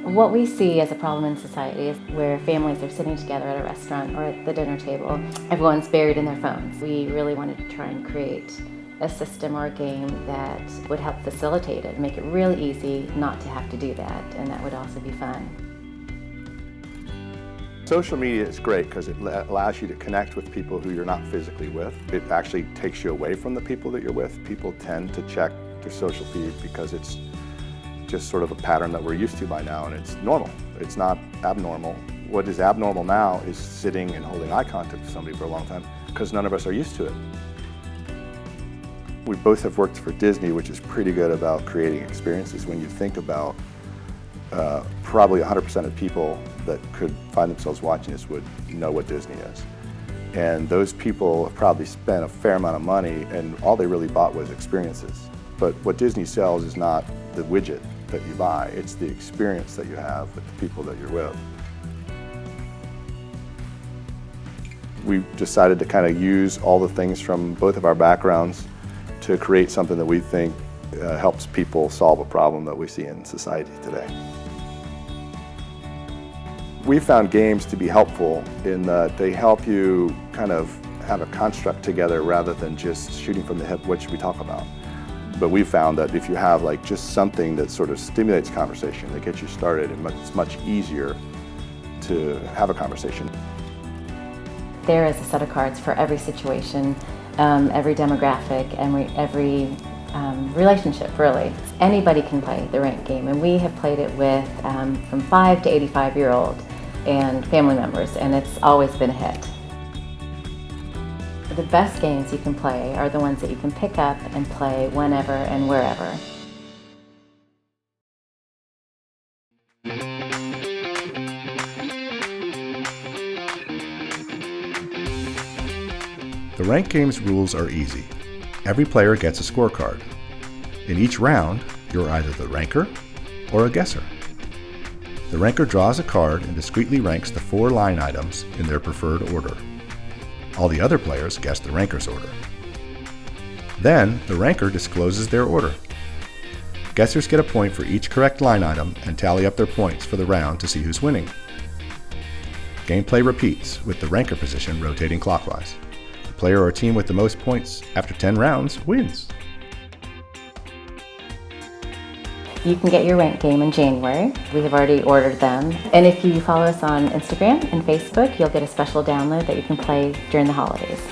What we see as a problem in society is where families are sitting together at a restaurant or at the dinner table, everyone's buried in their phones. We really wanted to try and create a system or a game that would help facilitate it, make it really easy not to have to do that, and that would also be fun. Social media is great because it allows you to connect with people who you're not physically with. It actually takes you away from the people that you're with. People tend to check their social feed because it's just sort of a pattern that we're used to by now, and it's normal. It's not abnormal. What is abnormal now is sitting and holding eye contact with somebody for a long time because none of us are used to it. We both have worked for Disney, which is pretty good about creating experiences. When you think about probably 100% of people that could find themselves watching this would know what Disney is. And those people have probably spent a fair amount of money, and all they really bought was experiences. But what Disney sells is not the widget that you buy, it's the experience that you have with the people that you're with. We decided to kind of use all the things from both of our backgrounds to create something that we think helps people solve a problem that we see in society today. We found games to be helpful in that they help you kind of have a construct together rather than just shooting from the hip, what should we talk about. But we found that if you have like just something that sort of stimulates conversation, that gets you started, it's much easier to have a conversation. There is a set of cards for every situation, every demographic, every relationship, really. Anybody can play the ranked game, and we have played it with from 5 to 85-year-old and family members, and it's always been a hit. The best games you can play are the ones that you can pick up and play whenever and wherever. The ranked game's rules are easy. Every player gets a scorecard. In each round, you're either the ranker or a guesser. The ranker draws a card and discreetly ranks the 4 line items in their preferred order. All the other players guess the ranker's order. Then, the ranker discloses their order. Guessers get a point for each correct line item and tally up their points for the round to see who's winning. Gameplay repeats, with the ranker position rotating clockwise. The player or team with the most points after 10 rounds wins. You can get your ranked game in January. We have already ordered them. And if you follow us on Instagram and Facebook, you'll get a special download that you can play during the holidays.